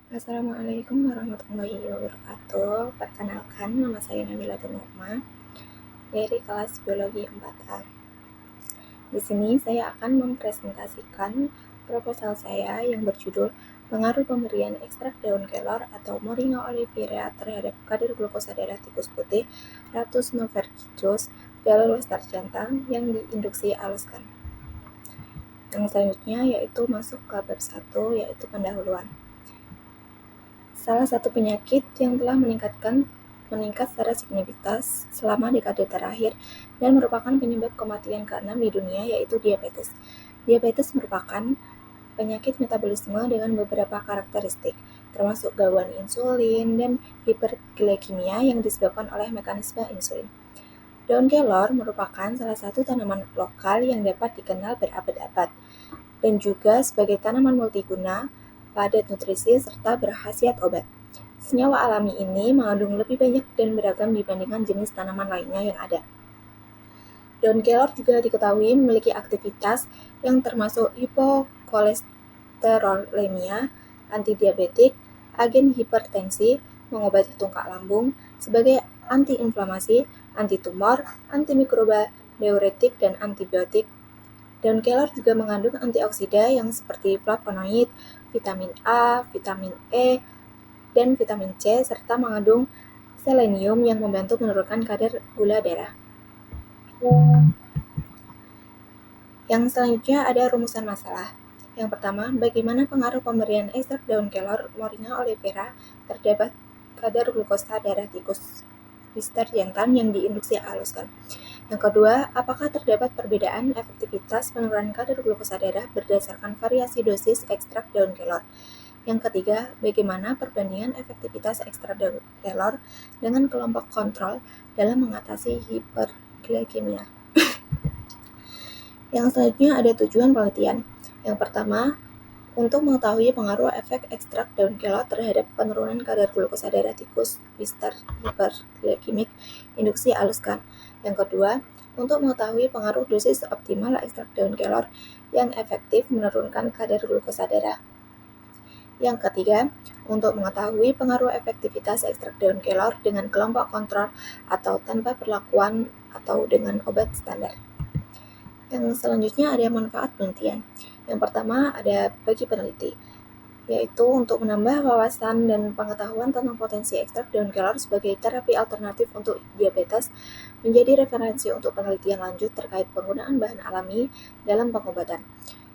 Assalamualaikum warahmatullahi wabarakatuh. Perkenalkan, nama saya Nabila Nurma dari kelas Biologi 4A. Di sini saya akan mempresentasikan proposal saya yang berjudul Pengaruh pemberian ekstrak daun kelor atau Moringa oleifera terhadap kadar glukosa darah tikus putih Ratus noverticus velloister jantan yang diinduksi aluskan. Yang selanjutnya yaitu masuk ke bab 1, yaitu pendahuluan. Salah satu penyakit yang telah meningkat secara signifikan selama dekade terakhir dan merupakan penyebab kematian ke-6 di dunia yaitu diabetes. Diabetes merupakan penyakit metabolisme dengan beberapa karakteristik, termasuk gangguan insulin dan hiperglikemia yang disebabkan oleh mekanisme insulin. Daun kelor merupakan salah satu tanaman lokal yang dapat dikenal berabad-abad dan juga sebagai tanaman multiguna, padat nutrisi, serta berkhasiat obat. Senyawa alami ini mengandung lebih banyak dan beragam dibandingkan jenis tanaman lainnya yang ada. Daun kelor juga diketahui memiliki aktivitas yang termasuk hipokolesterolemia, antidiabetik, agen hipertensi, mengobati tungkak lambung, sebagai antiinflamasi, antitumor, antimikroba, diuretik, dan antibiotik. Daun kelor juga mengandung antioksida yang seperti flavonoid, vitamin A, vitamin E, dan vitamin C, serta mengandung selenium yang membantu menurunkan kadar gula darah. Yang selanjutnya ada rumusan masalah. Yang pertama, bagaimana pengaruh pemberian ekstrak daun kelor Moringa oleifera terdapat kadar glukosa darah tikus blister jantan yang diinduksi aluskan. Yang kedua, apakah terdapat perbedaan efektivitas penurunan kadar glukosa darah berdasarkan variasi dosis ekstrak daun kelor? Yang ketiga, bagaimana perbandingan efektivitas ekstrak daun kelor dengan kelompok kontrol dalam mengatasi hiperglikemia? Yang selanjutnya ada tujuan penelitian. Yang pertama, untuk mengetahui pengaruh efek ekstrak daun kelor terhadap penurunan kadar glukosa darah tikus blister hiperglikemik induksi aluskan. Yang kedua, untuk mengetahui pengaruh dosis optimal ekstrak daun kelor yang efektif menurunkan kadar glukosa darah. Yang ketiga, untuk mengetahui pengaruh efektivitas ekstrak daun kelor dengan kelompok kontrol atau tanpa perlakuan atau dengan obat standar. Yang selanjutnya ada manfaat penelitian. Yang pertama ada bagi peneliti, yaitu untuk menambah wawasan dan pengetahuan tentang potensi ekstrak daun kelor sebagai terapi alternatif untuk diabetes, menjadi referensi untuk penelitian lanjut terkait penggunaan bahan alami dalam pengobatan.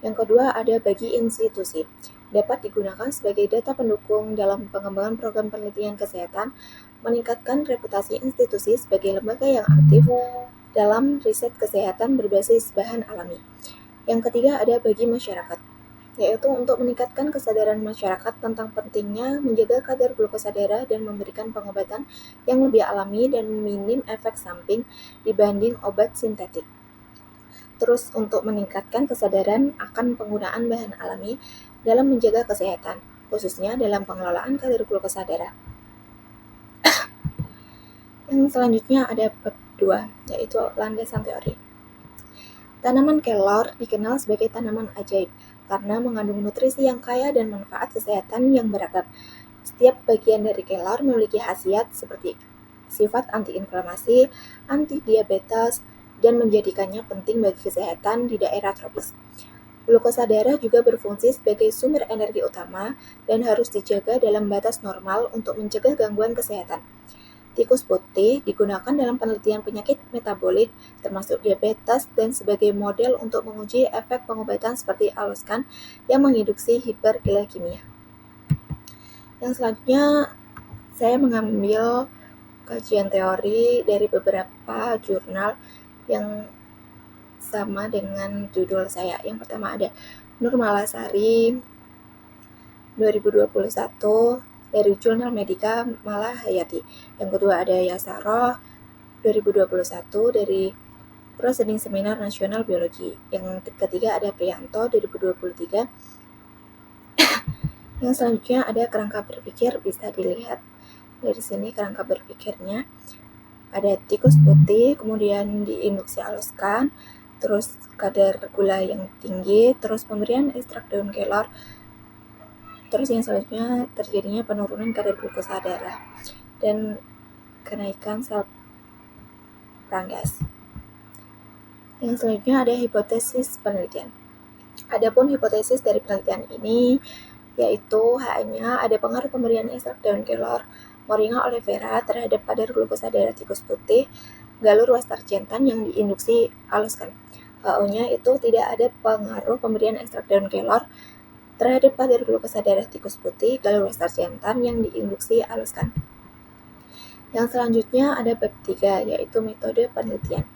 Yang kedua ada bagi institusi, dapat digunakan sebagai data pendukung dalam pengembangan program penelitian kesehatan, meningkatkan reputasi institusi sebagai lembaga yang aktif dalam riset kesehatan berbasis bahan alami. Yang ketiga ada bagi masyarakat, yaitu untuk meningkatkan kesadaran masyarakat tentang pentingnya menjaga kadar glukosa darah dan memberikan pengobatan yang lebih alami dan minim efek samping dibanding obat sintetik. Terus untuk meningkatkan kesadaran akan penggunaan bahan alami dalam menjaga kesehatan, khususnya dalam pengelolaan kadar glukosa darah. Yang selanjutnya ada bab 2, yaitu landasan teori. Tanaman kelor dikenal sebagai tanaman ajaib karena mengandung nutrisi yang kaya dan manfaat kesehatan yang beragam. Setiap bagian dari kelor memiliki khasiat seperti sifat antiinflamasi, antidiabetes, dan menjadikannya penting bagi kesehatan di daerah tropis. Glukosa darah juga berfungsi sebagai sumber energi utama dan harus dijaga dalam batas normal untuk mencegah gangguan kesehatan. Tikus putih digunakan dalam penelitian penyakit metabolik termasuk diabetes dan sebagai model untuk menguji efek pengobatan seperti aluskan yang menginduksi hiperglikemia. Yang selanjutnya saya mengambil kajian teori dari beberapa jurnal yang sama dengan judul saya. Yang pertama ada Nurmalasari 2021 dari Jurnal Medica Malahayati. Yang kedua ada Yasaroh 2021 dari Proceeding Seminar Nasional Biologi. Yang ketiga ada Priyanto 2023. Yang selanjutnya ada kerangka berpikir, bisa dilihat dari sini kerangka berpikirnya. Ada tikus putih, kemudian diinduksi aluskan, terus kadar gula yang tinggi, terus pemberian ekstrak daun kelor Terus yang selanjutnya terjadinya penurunan kadar glukosa darah dan kenaikan sel pankreas. Yang selanjutnya ada hipotesis penelitian. Adapun hipotesis dari penelitian ini yaitu hanya ada pengaruh pemberian ekstrak daun kelor Moringa oleifera terhadap kadar glukosa darah tikus putih galur westar jantan yang diinduksi aluskan. HO-nya itu tidak ada pengaruh pemberian ekstrak daun kelor terhadap kadar glukosa darah tikus putih galur westar jantan yang diinduksi aluskan. Yang selanjutnya ada bab 3 yaitu metode penelitian.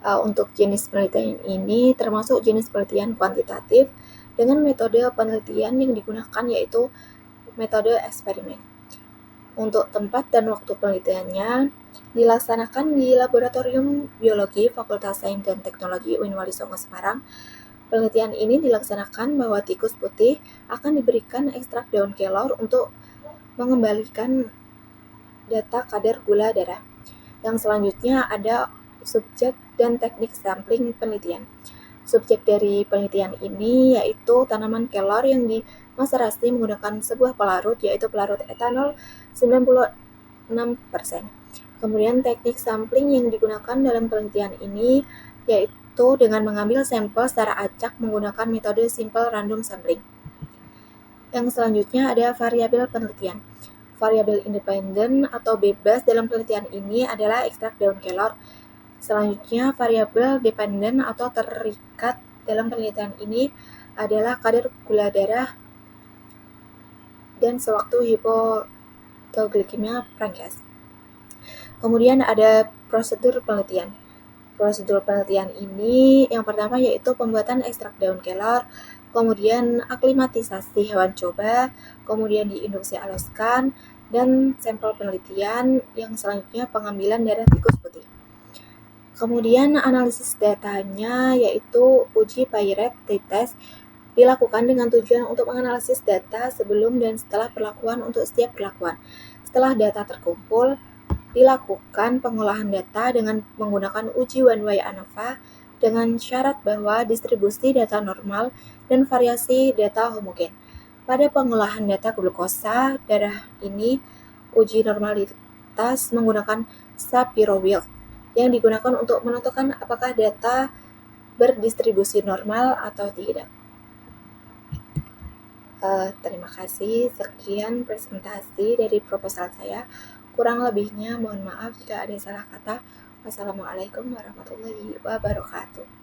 Untuk jenis penelitian ini termasuk jenis penelitian kuantitatif dengan metode penelitian yang digunakan yaitu metode eksperimen. Untuk tempat dan waktu penelitiannya dilaksanakan di Laboratorium Biologi Fakultas Sains dan Teknologi UIN Wali Songo Semarang. Penelitian ini dilaksanakan bahwa tikus putih akan diberikan ekstrak daun kelor untuk mengembalikan data kadar gula darah. Yang selanjutnya ada subjek dan teknik sampling penelitian. Subjek dari penelitian ini yaitu tanaman kelor yang dimaserasi menggunakan sebuah pelarut yaitu pelarut etanol 96%. Kemudian teknik sampling yang digunakan dalam penelitian ini yaitu dengan mengambil sampel secara acak menggunakan metode simple random sampling. Yang selanjutnya ada variabel penelitian. Variabel independen atau bebas dalam penelitian ini adalah ekstrak daun kelor. Selanjutnya, variabel dependen atau terikat dalam penelitian ini adalah kadar gula darah dan sewaktu hipoglikemia pankreas. Kemudian ada prosedur penelitian. Prosedur penelitian ini yang pertama yaitu pembuatan ekstrak daun kelor, kemudian aklimatisasi hewan coba, kemudian diinduksi aluskan, dan sampel penelitian yang selanjutnya pengambilan darah tikus putih. Kemudian analisis datanya yaitu uji Payret t-test dilakukan dengan tujuan untuk menganalisis data sebelum dan setelah perlakuan untuk setiap perlakuan. Setelah data terkumpul, dilakukan pengolahan data dengan menggunakan uji one-way ANOVA dengan syarat bahwa distribusi data normal dan variasi data homogen. Pada pengolahan data glukosa darah ini, uji normalitas menggunakan Shapiro-Wilk yang digunakan untuk menentukan apakah data berdistribusi normal atau tidak. Terima kasih, sekian presentasi dari proposal saya. Kurang lebihnya mohon maaf jika ada salah kata. Wassalamualaikum warahmatullahi wabarakatuh.